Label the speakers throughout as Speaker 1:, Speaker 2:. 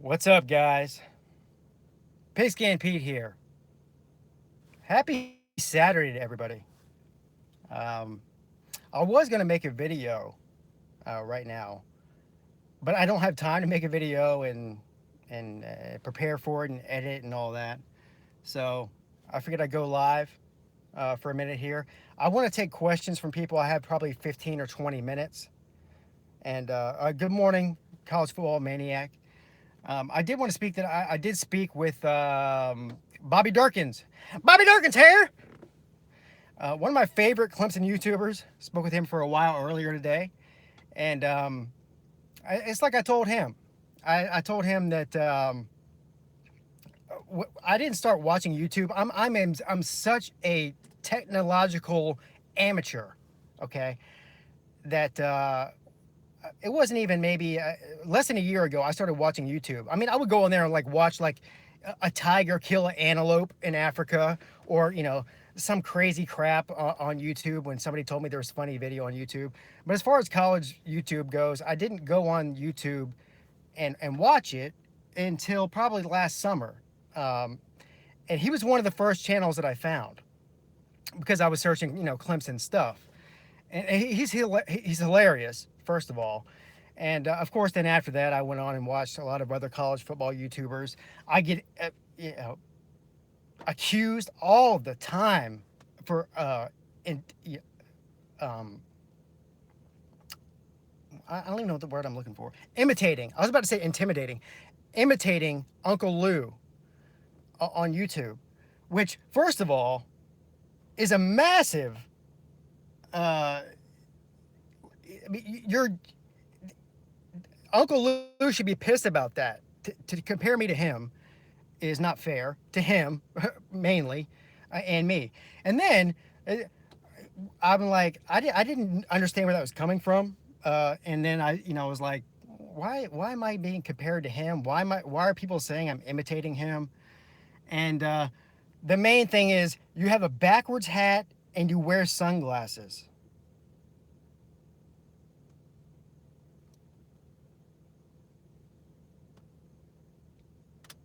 Speaker 1: What's up, guys? Pigskin Pete here. Happy Saturday to everybody. Um, I was gonna make a video right now, but I don't have time to make a video and prepare for it and edit and all that. So I figured I'd go live for a minute here. I want to take questions from people. I have probably 15 or 20 minutes. And good morning, college football maniac. I did want to speak that I did speak with Bobby Durkins. Bobby Durkins here. One of my favorite Clemson YouTubers. Spoke with him for a while earlier today, and it's like I told him. I told him that I didn't start watching YouTube. I'm such a technological amateur. Okay, that it wasn't even maybe less than a year ago I started watching YouTube. I mean, I would go on there and like watch like a tiger kill an antelope in Africa, or some crazy crap on YouTube when somebody told me there was a funny video on YouTube. But as far as college YouTube goes, I didn't go on YouTube and watch it until probably last summer. Um, and he was one of the first channels that I found because I was searching, Clemson stuff. And he's hilarious, first of all. And of course, then after that, I went on and watched a lot of other college football YouTubers. I get accused all the time for um, I don't even know what the word I'm looking for. Imitating. I was about to say intimidating. Imitating Uncle Lou on YouTube, which, first of all, is a massive. Your Uncle Lou should be pissed about that. To compare me to him is not fair to him, mainly, and me. And then I'm like, I didn't understand where that was coming from. And then I was like, why am I being compared to him? Why are people saying I'm imitating him? And the main thing is you have a backwards hat and you wear sunglasses.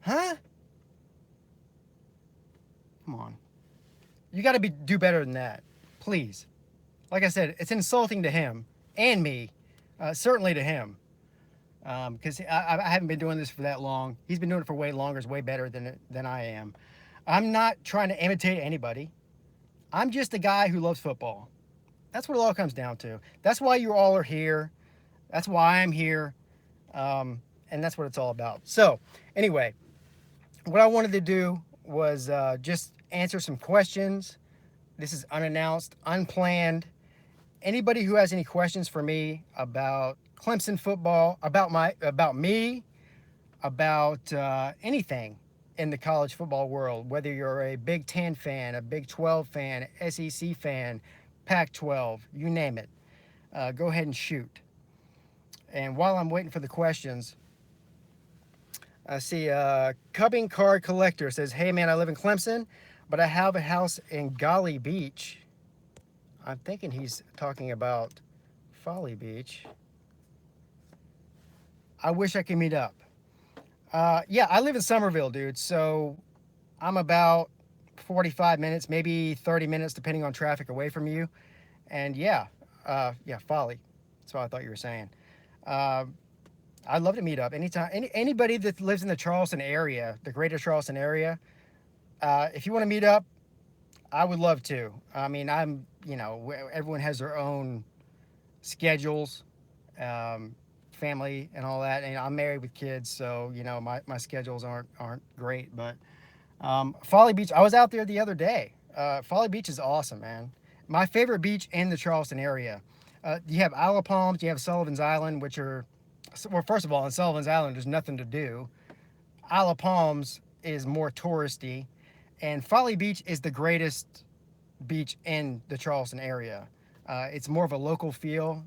Speaker 1: Huh? Come on. You got to be do better than that, please. Like I said, it's insulting to him and me, certainly to him, because I haven't been doing this for that long. He's been doing it for way longer. Is way better than I am. I'm not trying to imitate anybody. I'm just a guy who loves football. That's what it all comes down to. That's why you all are here. That's why I'm here, and that's what it's all about. So, anyway, what I wanted to do was just answer some questions. This is unannounced, unplanned. Anybody who has any questions for me about Clemson football, about me, about anything in the college football world, whether you're a Big Ten fan, a Big 12 fan, SEC fan, Pac 12, you name it, go ahead and shoot. And while I'm waiting for the questions, I see Cubbing Card Collector says, "Hey man, I live in Clemson, but I have a house in Golly Beach." I'm thinking he's talking about Folly Beach. I wish I could meet up. Yeah, I live in Somerville, dude. So I'm about 45 minutes, maybe 30 minutes, depending on traffic, away from you. And yeah, Folly. That's what I thought you were saying. Uh, I'd love to meet up anytime. Anybody that lives in the Charleston area, the greater Charleston area, if you want to meet up, I would love to. I mean, everyone has their own schedules, family, and all that. And I'm married with kids, so my schedules aren't great. But Folly Beach, I was out there the other day. Folly Beach is awesome, man. My favorite beach in the Charleston area. You have Isle Palms, you have Sullivan's Island, which are, well, first of all, on Sullivan's Island, there's nothing to do. Isle Palms is more touristy, and Folly Beach is the greatest beach in the Charleston area. It's more of a local feel,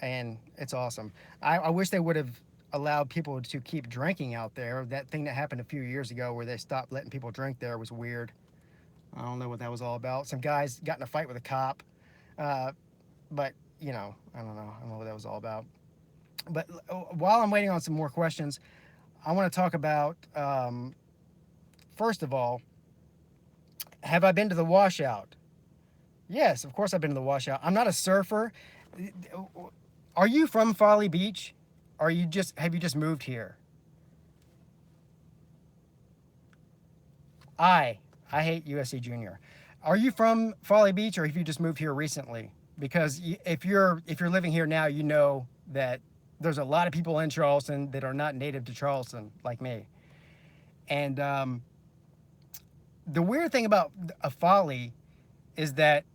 Speaker 1: and it's awesome. I wish they would have allowed people to keep drinking out there. That thing that happened a few years ago where they stopped letting people drink there was weird. I don't know what that was all about. Some guys got in a fight with a cop, but I don't know. I don't know what that was all about. But while I'm waiting on some more questions, I want to talk about, first of all, have I been to the washout? Yes, of course I've been to the washout. I'm not a surfer. Are you from Folly Beach? Or have you just moved here? I I hate USC Junior. Are you from Folly Beach or have you just moved here recently? Because if you're living here now, you know that there's a lot of people in Charleston that are not native to Charleston like me. And the weird thing about a Folly is that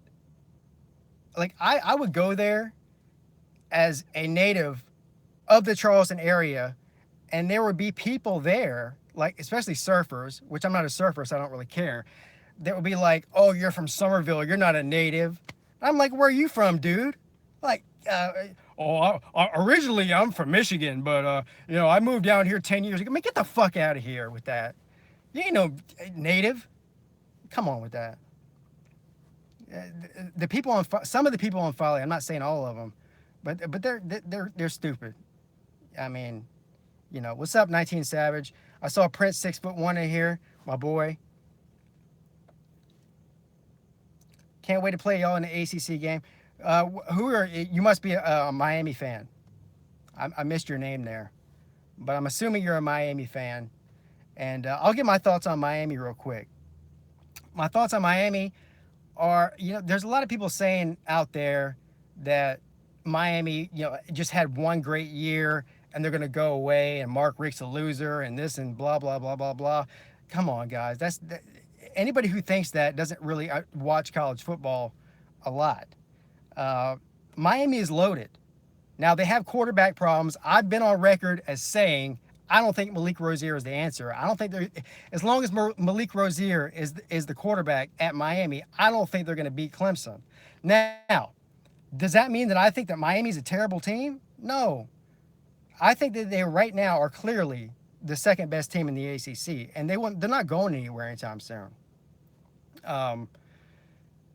Speaker 1: like I would go there as a native of the Charleston area, and there would be people there, like especially surfers, which I'm not a surfer, so I don't really care. That would be like, "Oh, you're from Somerville. You're not a native." I'm like, "Where are you from, dude?" Like, originally I'm from Michigan, but I moved down here 10 years ago. I mean, get the fuck out of here with that. You ain't no native. Come on with that. The people on some of the people on Folly, I'm not saying all of them, but they're stupid. I mean, what's up, 19 Savage? I saw Prince 6'1" in here, my boy. Can't wait to play y'all in the ACC game. Who are you? Must be a Miami fan. I missed your name there, but I'm assuming you're a Miami fan. And I'll get my thoughts on Miami real quick. My thoughts on Miami are, there's a lot of people saying out there that Miami, just had one great year and they're going to go away and Mark Richt's a loser and this and blah, blah, blah, blah, blah. Come on, guys. Anybody who thinks that doesn't really watch college football a lot. Miami is loaded. Now, they have quarterback problems. I've been on record as saying I don't think Malik Rozier is the answer. I don't think as long as Malik Rozier is the quarterback at Miami, I don't think they're going to beat Clemson. Now, does that mean that I think that Miami's a terrible team? No. I think that they right now are clearly the second best team in the ACC, and they're not going anywhere anytime soon.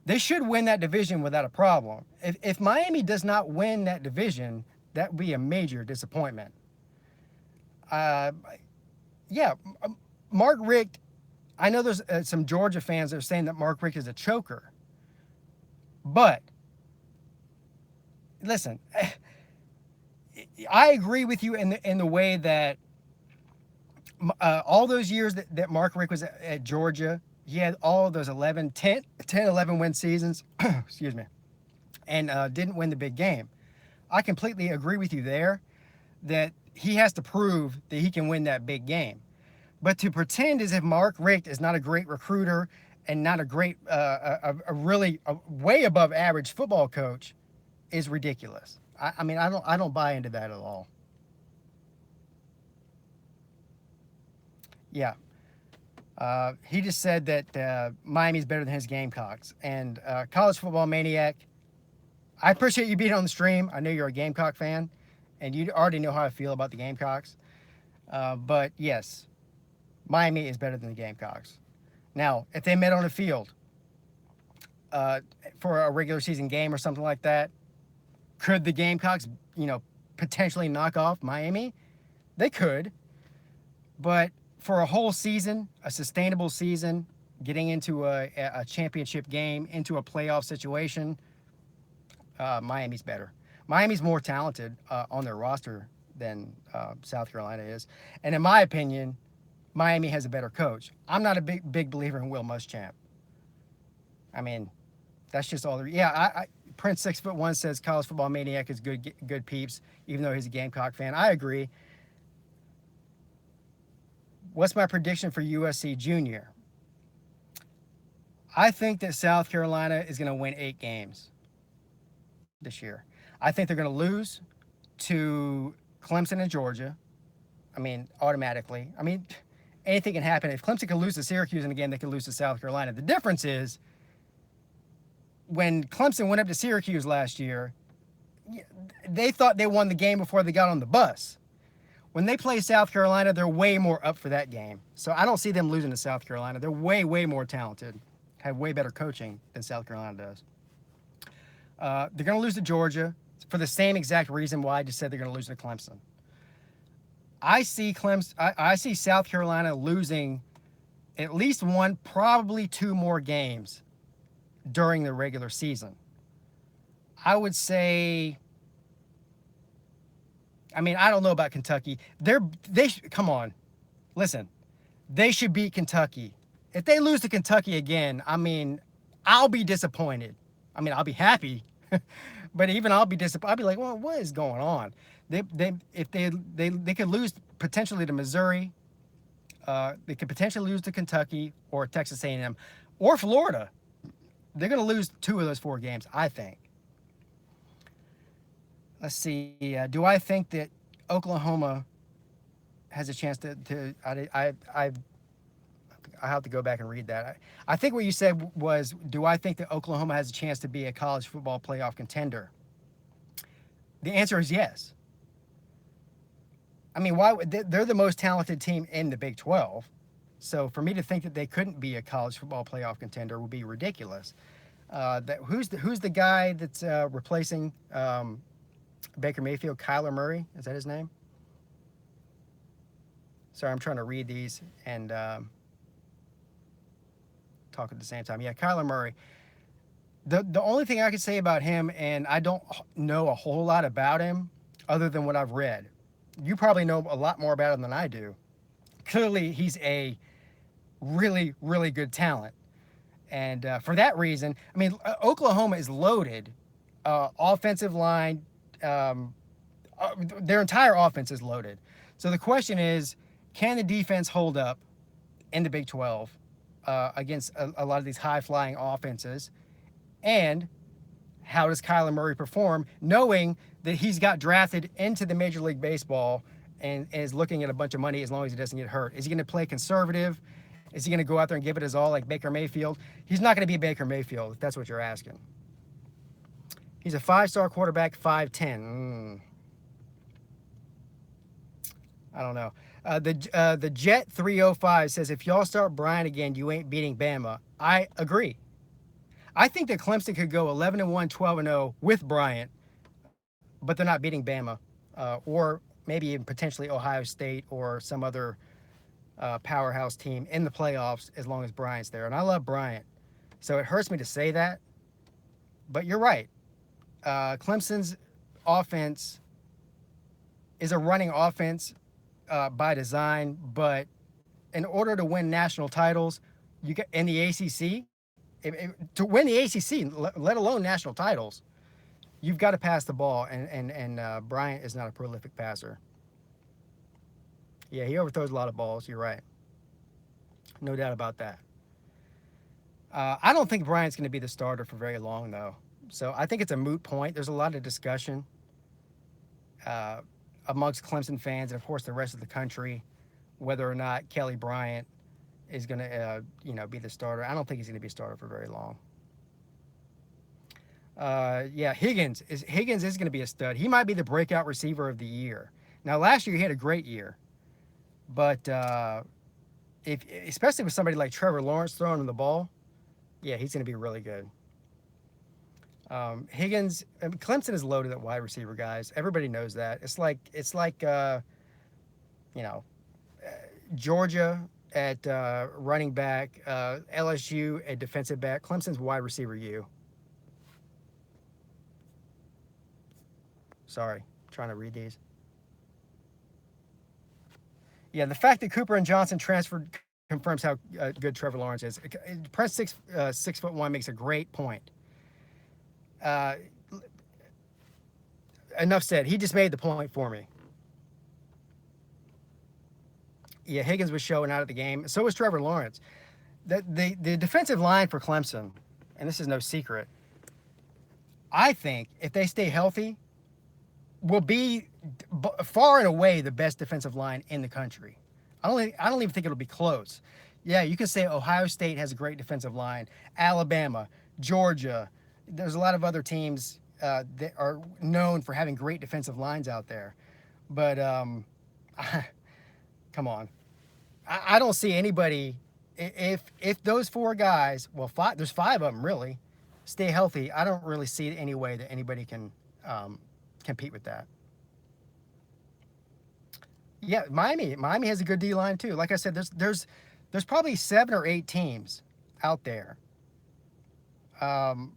Speaker 1: They should win that division without a problem. If Miami does not win that division, that would be a major disappointment. Yeah, Mark Richt, I know there's some Georgia fans that are saying that Mark Richt is a choker. But, listen, I agree with you in the way that all those years that Mark Richt was at Georgia, he had all of those 11 win seasons, excuse me, and didn't win the big game. I completely agree with you there that he has to prove that he can win that big game. But to pretend as if Mark Richt is not a great recruiter and not a great, really way above average football coach is ridiculous. I mean, I don't buy into that at all. Yeah. He just said that Miami's better than his Gamecocks. And College Football Maniac, I appreciate you being on the stream. I know you're a Gamecock fan, and you already know how I feel about the Gamecocks. But yes, Miami is better than the Gamecocks. Now, if they met on a field for a regular season game or something like that, could the Gamecocks, potentially knock off Miami? They could. But for a whole season, a sustainable season, getting into a championship game, into a playoff situation, Miami's better. Miami's more talented on their roster than South Carolina is. And in my opinion, Miami has a better coach. I'm not a big believer in Will Muschamp. I mean, that's just all there. Yeah, Prince 6'1" says College Football Maniac is good peeps, even though he's a Gamecock fan. I agree. What's my prediction for USC Junior? I think that South Carolina is going to win 8 games this year. I think they're going to lose to Clemson and Georgia. I mean, automatically. I mean, anything can happen. If Clemson can lose to Syracuse in a game, they can lose to South Carolina. The difference is when Clemson went up to Syracuse last year, they thought they won the game before they got on the bus. When they play South Carolina, they're way more up for that game. So I don't see them losing to South Carolina. They're way, way more talented, have way better coaching than South Carolina does. They're going to lose to Georgia for the same exact reason why I just said they're going to lose to Clemson. I see Clemson. I see South Carolina losing at least one, probably two more games during the regular season. I would say. I mean, I don't know about Kentucky. Come on, listen. They should beat Kentucky. If they lose to Kentucky again, I mean, I'll be disappointed. I mean, I'll be happy, but even I'll be disappointed. I'll be like, well, what is going on? If they could lose potentially to Missouri, they could potentially lose to Kentucky or Texas A&M or Florida. They're going to lose two of those four games, I think. Let's see. Do I think that Oklahoma has a chance I have to go back and read that. I think what you said was, do I think that Oklahoma has a chance to be a college football playoff contender? The answer is yes. I mean, they're the most talented team in the Big 12. So for me to think that they couldn't be a college football playoff contender would be ridiculous. Who's the guy that's replacing Baker Mayfield? Kyler Murray? Is that his name? Sorry, I'm trying to read these and talk at the same time. Yeah, Kyler Murray. The only thing I can say about him, and I don't know a whole lot about him other than what I've read. You probably know a lot more about him than I do. Clearly, he's a really, really good talent. And for that reason, I mean, Oklahoma is loaded. Offensive line, their entire offense is loaded. So the question is, can the defense hold up in the Big 12 against a lot of these high-flying offenses? And how does Kyler Murray perform, knowing that he's got drafted into the Major League Baseball and is looking at a bunch of money as long as he doesn't get hurt? Is he going to play conservative? Is he going to go out there and give it his all like Baker Mayfield? He's not going to be Baker Mayfield, if that's what you're asking. He's a five-star quarterback, 5'10". I don't know. The Jet 305 says, if y'all start Bryant again, you ain't beating Bama. I agree. I think that Clemson could go 11-1, 12-0 with Bryant, but they're not beating Bama, or maybe even potentially Ohio State or some other powerhouse team in the playoffs as long as Bryant's there. And I love Bryant, so it hurts me to say that, but you're right. Clemson's offense is a running offense by design, but in order to win national titles, you get in the ACC. To win the ACC, let alone national titles, you've got to pass the ball, and Bryant is not a prolific passer. Yeah, he overthrows a lot of balls. You're right. No doubt about that. I don't think Bryant's going to be the starter for very long, though. So I think it's a moot point. There's a lot of discussion amongst Clemson fans and, of course, the rest of the country, whether or not Kelly Bryant is going to, be the starter. I don't think he's going to be a starter for very long. Yeah, Higgins is going to be a stud. He might be the breakout receiver of the year. Now, last year he had a great year, but especially with somebody like Trevor Lawrence throwing him the ball, yeah, he's going to be really good. Higgins, Clemson is loaded at wide receiver, guys. Everybody knows that. It's like Georgia at running back, LSU at defensive back. Clemson's wide receiver U. Sorry, trying to read these. Yeah, the fact that Cooper and Johnson transferred confirms how good Trevor Lawrence is. Press 6'1" makes a great point. Enough said. He just made the point for me. Yeah, Higgins was showing out at the game. So was Trevor Lawrence. The defensive line for Clemson, and this is no secret, I think if they stay healthy, will be far and away the best defensive line in the country. I don't even think it'll be close. Yeah, you can say Ohio State has a great defensive line. Alabama, Georgia. There's a lot of other teams that are known for having great defensive lines out there. But come on. I don't see anybody, if those four guys, well, there's five of them really, stay healthy, I don't really see any way that anybody can compete with that. Yeah, Miami has a good D line too. Like I said, there's probably 7 or 8 teams out there. Um,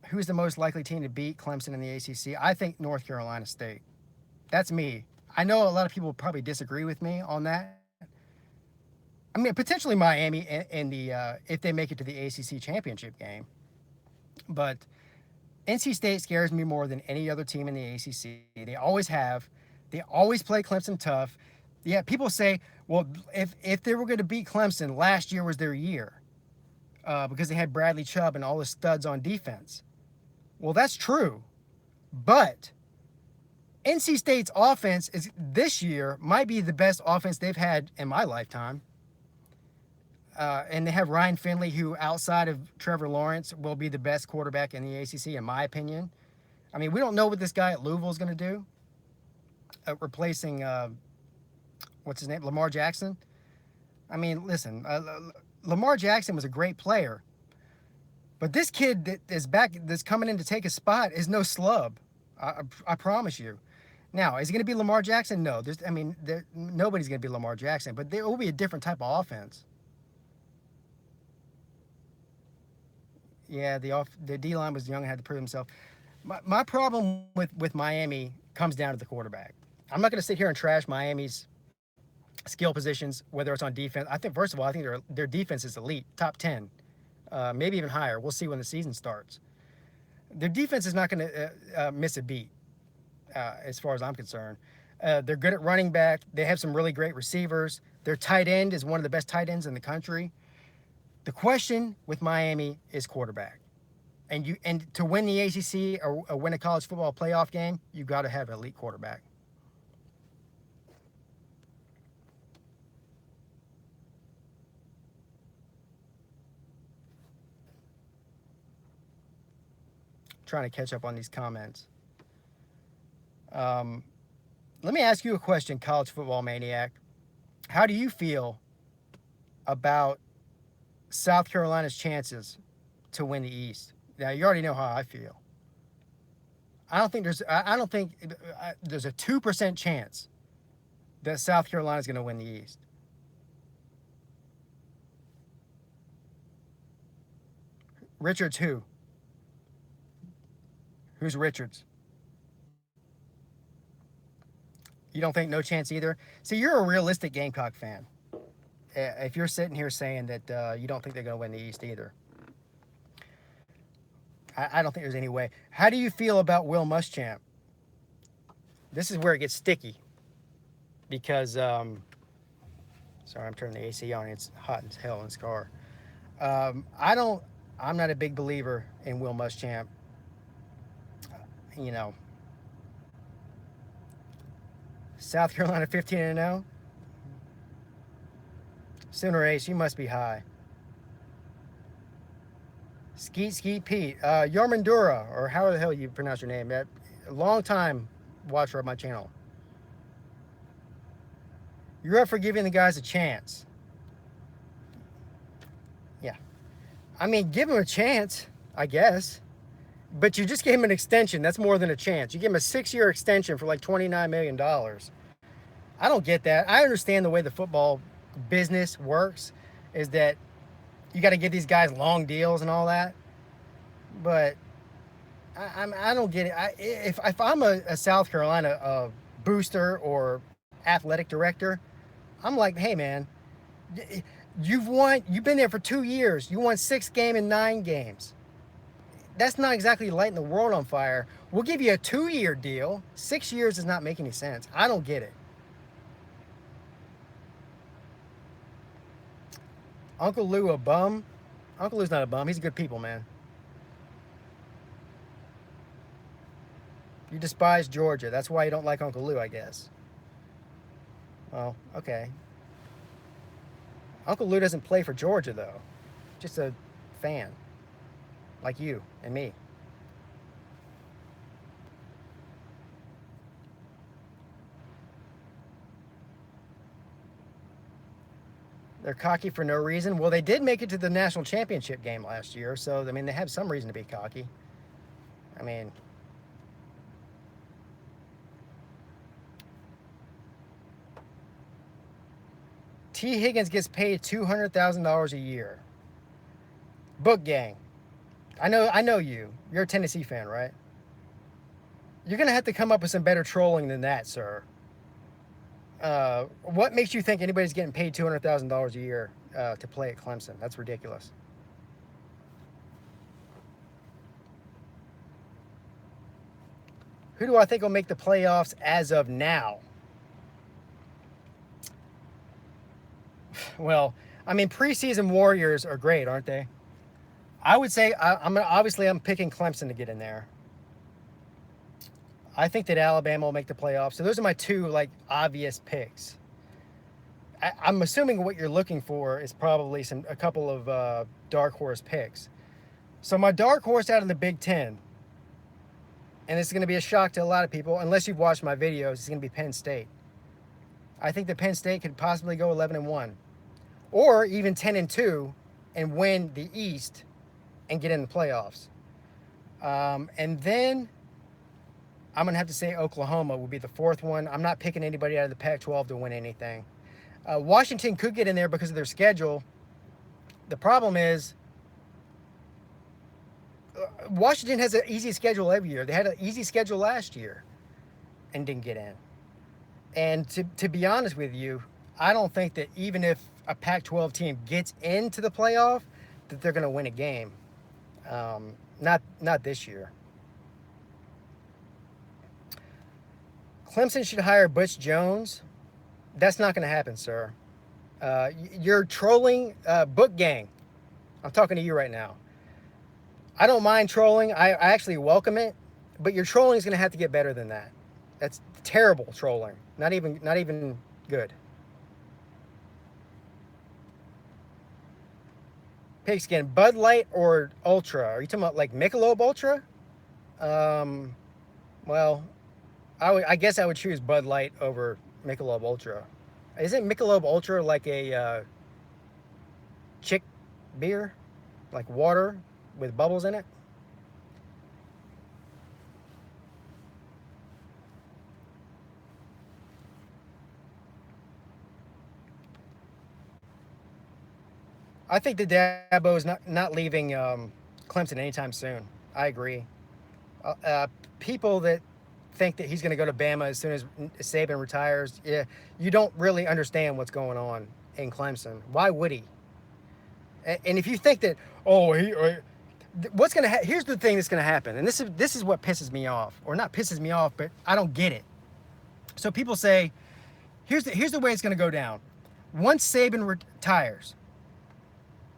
Speaker 1: who's the most likely team to beat Clemson in the ACC? I think North Carolina State. That's me. I know a lot of people probably disagree with me on that. I mean, potentially Miami in the if they make it to the ACC championship game, but NC State scares me more than any other team in the ACC. They always have. They always play Clemson tough. Yeah, people say, well, if they were going to beat Clemson, last year was their year because they had Bradley Chubb and all the studs on defense. Well, that's true, but NC State's offense is this year might be the best offense they've had in my lifetime. And they have Ryan Finley, who outside of Trevor Lawrence will be the best quarterback in the ACC, in my opinion. I mean, we don't know what this guy at Louisville is going to do, replacing what's his name, Lamar Jackson. I mean, listen, Lamar Jackson was a great player, but this kid that is back, that's coming in to take a spot, is no slub. I promise you. Now, is it going to be Lamar Jackson? No. Nobody's going to be Lamar Jackson, but there will be a different type of offense. Yeah, the D line was young and had to prove himself. My problem with Miami comes down to the quarterback. I'm not going to sit here and trash Miami's skill positions, whether it's on defense. I think, first of all, I think their defense is elite, top 10, maybe even higher. We'll see when the season starts. Their defense is not going to miss a beat, as far as I'm concerned. They're good at running back. They have some really great receivers. Their tight end is one of the best tight ends in the country. The question with Miami is quarterback. And to win the ACC or win a college football playoff game, you've got to have an elite quarterback. Trying to catch up on these comments. Let me ask you a question, college football maniac. How do you feel about South Carolina's chances to win the East? Now, you already know how I feel. I don't think there's a 2% chance that South Carolina is going to win the East. Richards who? Who's Richards? You don't think no chance either? See, you're a realistic Gamecock fan. If you're sitting here saying that you don't think they're going to win the East either. I don't think there's any way. How do you feel about Will Muschamp? This is where it gets sticky. Because, sorry, I'm turning the AC on. It's hot as hell in this car. I'm not a big believer in Will Muschamp. You know, South Carolina 15-0. Sooner Ace, you must be high. Skeet Pete. Yarmandura, or how the hell you pronounce your name. A long time watcher of my channel. You're up for giving the guys a chance. Yeah. I mean, give them a chance, I guess. But you just gave him an extension. That's more than a chance. You gave him a 6-year extension for like $29 million. I don't get that. I understand the way the football business works is that you got to give these guys long deals and all that. But I don't get it. If I'm a South Carolina booster or athletic director, I'm like, hey, man, you've been there for 2 years. You won 6 games and 9 games. That's not exactly lighting the world on fire. We'll give you a 2-year deal. 6 years does not make any sense. I don't get it. Uncle Lou a bum? Uncle Lou's not a bum. He's a good people, man. You despise Georgia. That's why you don't like Uncle Lou, I guess. Oh, okay. Uncle Lou doesn't play for Georgia, though. Just a fan. Like you and me. They're cocky for no reason. Well, they did make it to the national championship game last year, so, I mean, they have some reason to be cocky. I mean, T. Higgins gets paid $200,000 a year. Book gang. I know you. You're a Tennessee fan, right? You're gonna have to come up with some better trolling than that, sir. What makes you think anybody's getting paid $200,000 a year to play at Clemson? That's ridiculous. Who do I think will make the playoffs as of now? Well, I mean, preseason warriors are great, aren't they? I would say I'm picking Clemson to get in there. I think that Alabama will make the playoffs. So those are my two like obvious picks. I'm assuming what you're looking for is probably a couple of dark horse picks. So my dark horse out of the Big Ten, and this is going to be a shock to a lot of people, unless you've watched my videos, it's going to be Penn State. I think that Penn State could possibly go 11-1, or even 10-2, and win the East and get in the playoffs. And then I'm going to have to say Oklahoma will be the fourth one. I'm not picking anybody out of the Pac-12 to win anything. Washington could get in there because of their schedule. The problem is Washington has an easy schedule every year. They had an easy schedule last year and didn't get in. And to be honest with you, I don't think that even if a Pac-12 team gets into the playoff, that they're going to win a game. Not this year. Clemson should hire Butch Jones. That's not going to happen, sir. You're trolling book gang. I'm talking to you right now. I don't mind trolling. I actually welcome it, but your trolling is going to have to get better than that. That's terrible trolling. Not even good. Pigskin, Bud Light or Ultra? Are you talking about like Michelob Ultra? Well, I guess I would choose Bud Light over Michelob Ultra. Isn't Michelob Ultra like a chick beer? Like water with bubbles in it? I think that Dabo is not leaving Clemson anytime soon. I agree. People that think that he's going to go to Bama as soon as Saban retires, yeah, you don't really understand what's going on in Clemson. Why would he? And if you think that, what's going to here's the thing that's going to happen, and this is what pisses me off, or not pisses me off, but I don't get it. So people say, here's the way it's going to go down. Once Saban retires,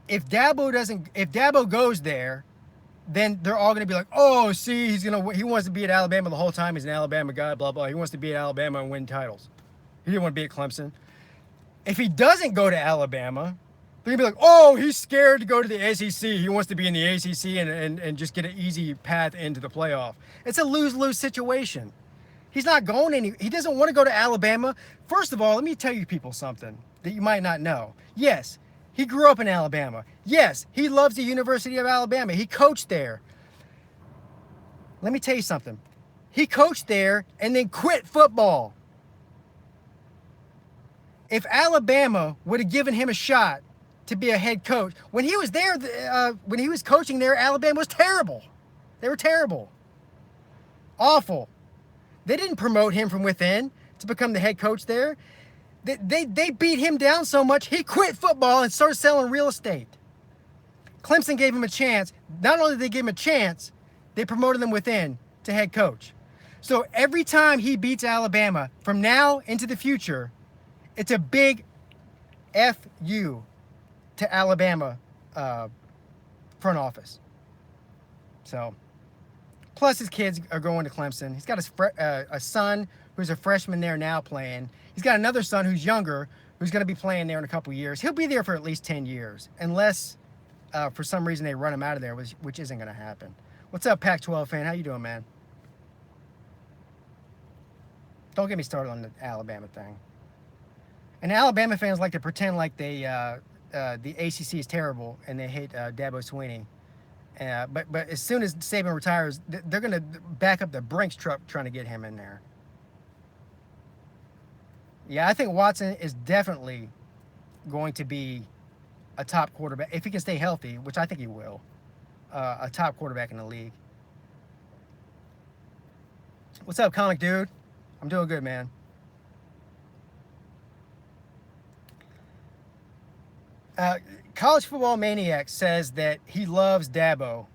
Speaker 1: if Dabo goes there, then they're all going to be like, oh, see, he wants to be at Alabama the whole time. He's an Alabama guy, blah, blah. He wants to be at Alabama and win titles. He didn't want to be at Clemson. If he doesn't go to Alabama, they're going to be like, oh, he's scared to go to the SEC. He wants to be in the ACC and just get an easy path into the playoff. It's a lose-lose situation. He's not going he doesn't want to go to Alabama. First of all, let me tell you people something that you might not know. Yes, he grew up in Alabama. Yes, he loves the University of Alabama. He coached there. Let me tell you something. He coached there and then quit football. If Alabama would have given him a shot to be a head coach, when he was there, when he was coaching there, Alabama was terrible. They were terrible. Awful. They didn't promote him from within to become the head coach there. They beat him down so much, he quit football and started selling real estate. Clemson gave him a chance. Not only did they give him a chance, they promoted him within to head coach. So every time he beats Alabama, from now into the future, it's a big F-U to Alabama front office. So, plus his kids are going to Clemson. He's got a son who's a freshman there now playing. He's got another son who's younger, who's going to be playing there in a couple years. He'll be there for at least 10 years, unless for some reason they run him out of there, which isn't going to happen. What's up, Pac-12 fan? How you doing, man? Don't get me started on the Alabama thing. And Alabama fans like to pretend like the ACC is terrible and they hate Dabo Swinney. But as soon as Saban retires, they're going to back up the Brinks truck trying to get him in there. Yeah, I think Watson is definitely going to be a top quarterback if he can stay healthy, which I think he will. A top quarterback in the league. What's up, comic dude? I'm doing good, man. Uh, College Football Maniac says that he loves Dabo.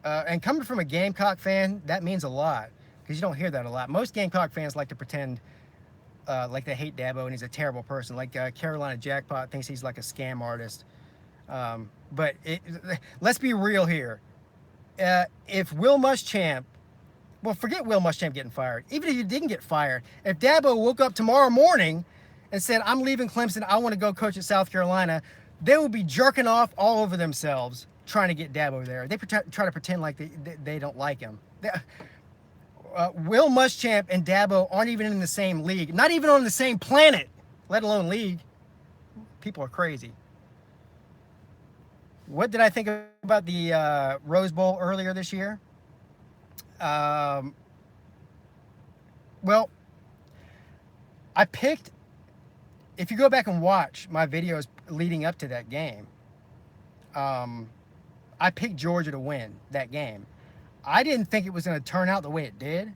Speaker 1: And coming from a Gamecock fan, that means a lot because you don't hear that a lot. Most Gamecock fans like to pretend like they hate Dabo and he's a terrible person. Like Carolina Jackpot thinks he's like a scam artist. But let's be real here. If Will Muschamp, well, forget Will Muschamp getting fired. Even if he didn't get fired, if Dabo woke up tomorrow morning and said, I'm leaving Clemson, I want to go coach at South Carolina, they would be jerking off all over themselves trying to get Dabo there. They try to pretend like they don't like him. Will Muschamp and Dabo aren't even in the same league, not even on the same planet, let alone league. People are crazy. What did I think about the Rose Bowl earlier this year? Well, I picked, if you go back and watch my videos leading up to that game, I picked Georgia to win that game. I didn't think it was going to turn out the way it did.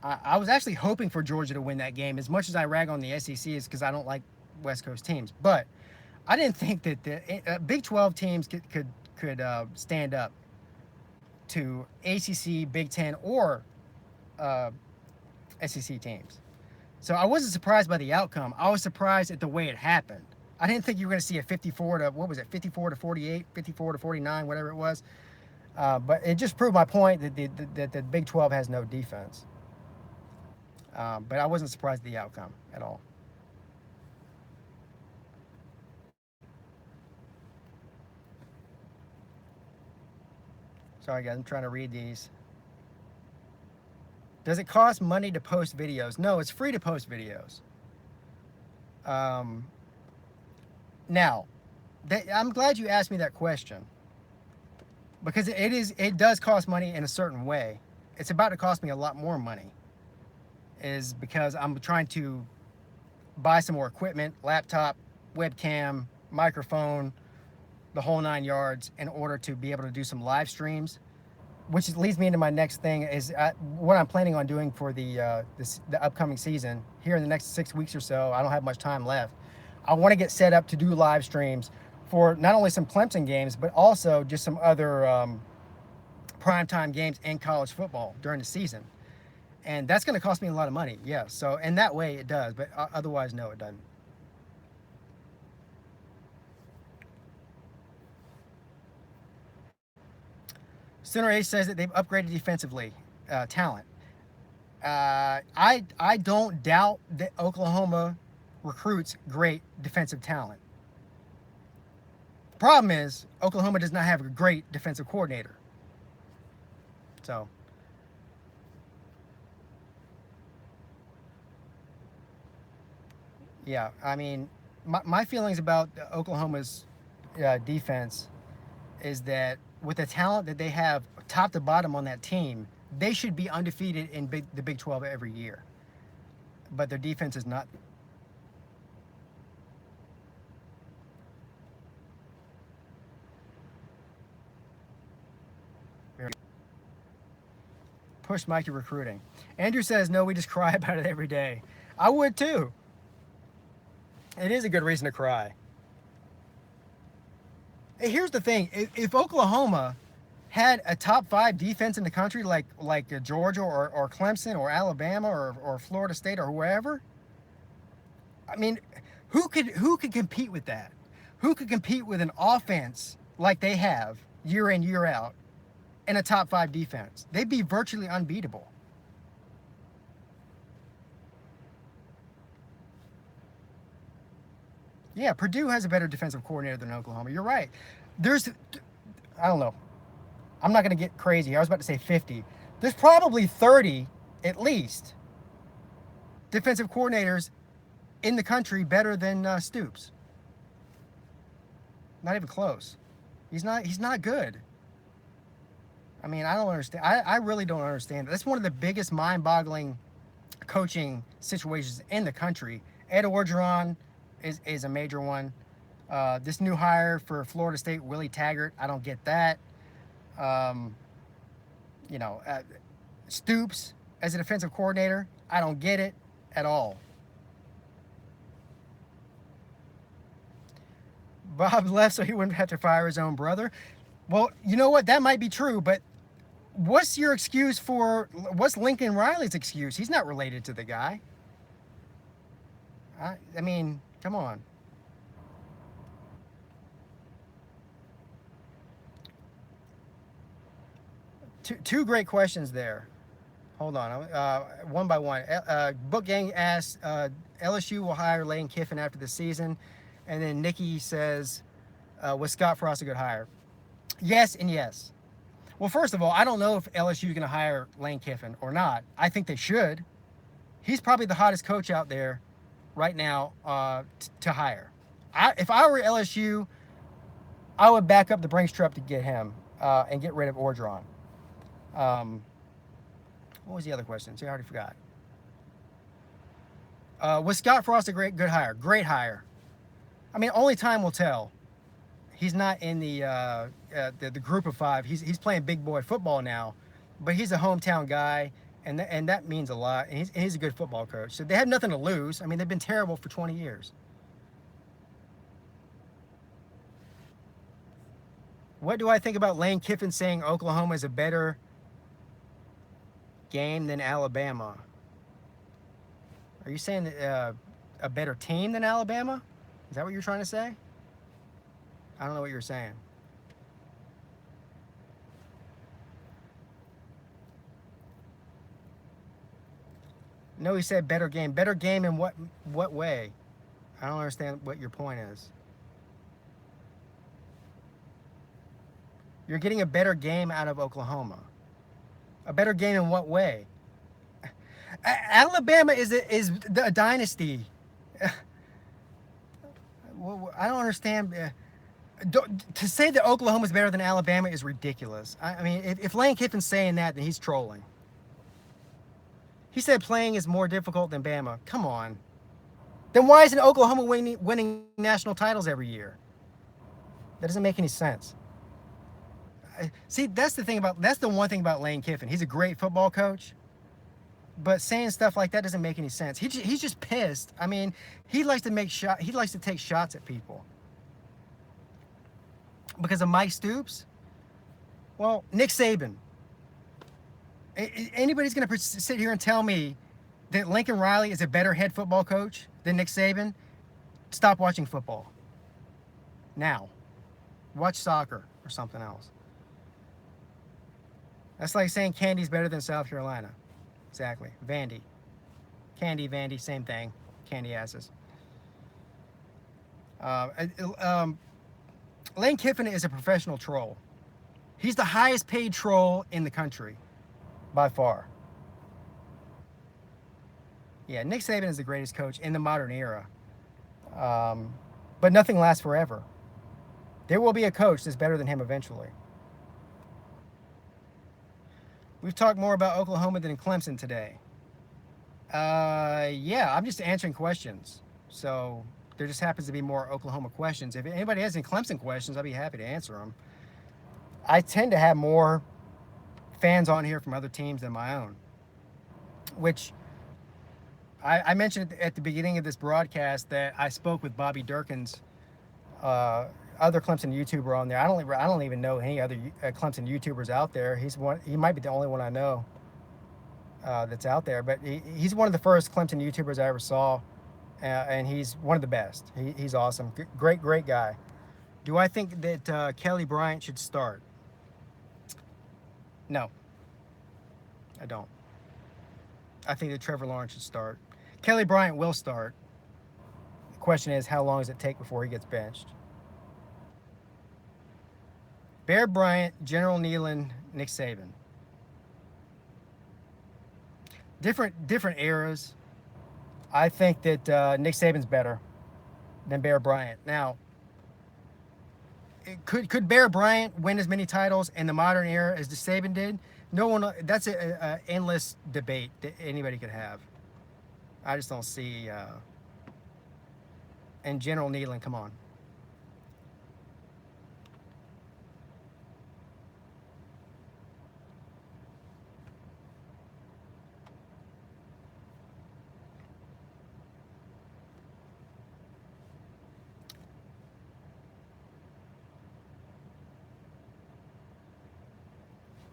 Speaker 1: I was actually hoping for Georgia to win that game. As much as I rag on the SEC, is because I don't like West Coast teams. But I didn't think that the Big 12 teams could stand up to ACC, Big 10, or SEC teams. So I wasn't surprised by the outcome. I was surprised at the way it happened. I didn't think you were going to see a 54 to, what was it, 54 to 48, 54 to 49, whatever it was. But it just proved my point that the Big 12 has no defense. But I wasn't surprised at the outcome at all. Sorry, guys, I'm trying to read these. Does it cost money to post videos? No, it's free to post videos. Now, I'm glad you asked me that question because it does cost money in a certain way. It's about to cost me a lot more money, is because I'm trying to buy some more equipment, laptop, webcam, microphone, the whole 9 yards, in order to be able to do some live streams, which leads me into my next thing is what I'm planning on doing for the upcoming season. Here in the next 6 weeks or so, I don't have much time left. I want to get set up to do live streams for not only some Clemson games, but also just some other primetime games in college football during the season. And that's going to cost me a lot of money, yeah. So in that way it does, but otherwise, no, it doesn't. Center Ace says that they've upgraded defensively, talent. I don't doubt that Oklahoma recruits great defensive talent. The problem is Oklahoma does not have a great defensive coordinator. So yeah, I mean, my feelings about Oklahoma's defense is that with the talent that they have top to bottom on that team, they should be undefeated in the Big 12 every year. But their defense is not. Push Mike to recruiting. Andrew says, no, we just cry about it every day. I would too. It is a good reason to cry. Here's the thing. If Oklahoma had a top 5 defense in the country like Georgia or Clemson or Alabama or Florida State or wherever, I mean, who could compete with that? Who could compete with an offense like they have year in, year out and a top 5 defense? They'd be virtually unbeatable. Yeah, Purdue has a better defensive coordinator than Oklahoma. You're right. I don't know. I'm not going to get crazy. I was about to say 50. There's probably 30, at least, defensive coordinators in the country better than Stoops. Not even close. He's not good. I mean, I don't understand. I really don't understand. That's one of the biggest mind-boggling coaching situations in the country. Ed Orgeron is a major one. This new hire for Florida State, Willie Taggart, I don't get that. Um, you know, Stoops as a defensive coordinator, I don't get it at all. Bob left so he wouldn't have to fire his own brother. Well, you know what? That might be true, but what's your excuse for? What's Lincoln Riley's excuse? He's not related to the guy. I mean, come on. Two great questions there. Hold on, one by one. Book Gang asks, LSU will hire Lane Kiffin after the season, and then Nikki says, was Scott Frost a good hire? Yes and yes. Well, first of all, I don't know if LSU is going to hire Lane Kiffin or not. I think they should. He's probably the hottest coach out there right now to hire. If I were LSU, I would back up the Brinks truck to get him and get rid of Orgeron. What was the other question? See, I already forgot. Was Scott Frost a good hire? Great hire. I mean, only time will tell. He's not in the group of five. He's playing big boy football now, but he's a hometown guy, and that means a lot. And he's a good football coach. So they have nothing to lose. I mean, they've been terrible for 20 years. What do I think about Lane Kiffin saying Oklahoma is a better game than Alabama? Are you saying a better team than Alabama? Is that what you're trying to say? I don't know what you're saying. No, he said better game. Better game in what way? I don't understand what your point is. You're getting a better game out of Oklahoma. A better game in what way? Alabama is a dynasty. I don't understand. To say that Oklahoma is better than Alabama is ridiculous. I mean, if Lane Kiffin's saying that, then he's trolling. He said playing is more difficult than Bama. Come on. Then why isn't Oklahoma winning national titles every year? That doesn't make any sense. See, that's the one thing about Lane Kiffin. He's a great football coach, but saying stuff like that doesn't make any sense. He's just pissed. I mean, he likes to take shots at people. Because of Mike Stoops? Well, Nick Saban. Anybody's going to sit here and tell me that Lincoln Riley is a better head football coach than Nick Saban? Stop watching football. Now. Watch soccer or something else. That's like saying Candy's better than South Carolina. Exactly. Vandy. Candy, Vandy, same thing. Candy asses. Lane Kiffin is a professional troll. He's the highest paid troll in the country, by far. Yeah, Nick Saban is the greatest coach in the modern era. But nothing lasts forever. There will be a coach that's better than him eventually. We've talked more about Oklahoma than Clemson today. Yeah, I'm just answering questions. So there just happens to be more Oklahoma questions. If anybody has any Clemson questions, I'd be happy to answer them. I tend to have more fans on here from other teams than my own, which I mentioned at the beginning of this broadcast that I spoke with Bobby Durkins, other Clemson YouTuber on there. I don't even know any other Clemson YouTubers out there. He might be the only one I know that's out there, but he's one of the first Clemson YouTubers I ever saw, and he's one of the best. He's awesome. Great guy. Do I think that Kelly Bryant should start? No, I don't. I think that Trevor Lawrence should start. Kelly Bryant will start. The question is, how long does it take before he gets benched? Bear Bryant, General Neyland, Nick Saban. Different eras. I think that Nick Saban's better than Bear Bryant. Now, could Bear Bryant win as many titles in the modern era as Saban did? No one. That's an endless debate that anybody could have. I just don't see. And General Neyland, come on.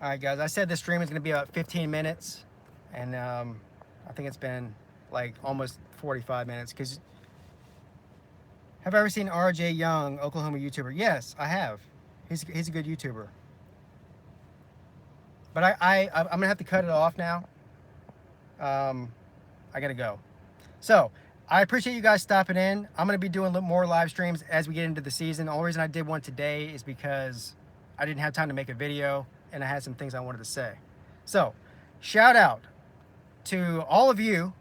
Speaker 1: All right, guys. I said this stream is going to be about 15 minutes, and I think it's been like almost 45 minutes. Because have I ever seen R.J. Young, Oklahoma YouTuber? Yes, I have. He's a good YouTuber. But I'm gonna have to cut it off now. I gotta go. So I appreciate you guys stopping in. I'm gonna be doing a little more live streams as we get into the season. The only reason I did one today is because I didn't have time to make a video and I had some things I wanted to say. So shout out to all of you,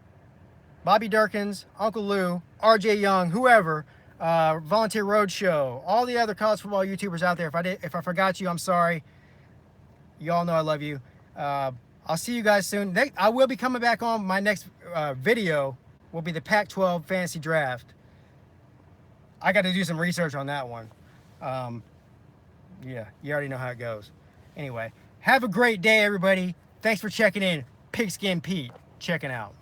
Speaker 1: Bobby Durkins, Uncle Lou, RJ Young, whoever, Volunteer Roadshow, all the other college football YouTubers out there. If I forgot you, I'm sorry. You all know I love you. I'll see you guys soon. I will be coming back on. My next video will be the Pac-12 fantasy draft. I got to do some research on that one. Yeah, you already know how it goes. Anyway, have a great day, everybody. Thanks for checking in. Pigskin Pete, checking out.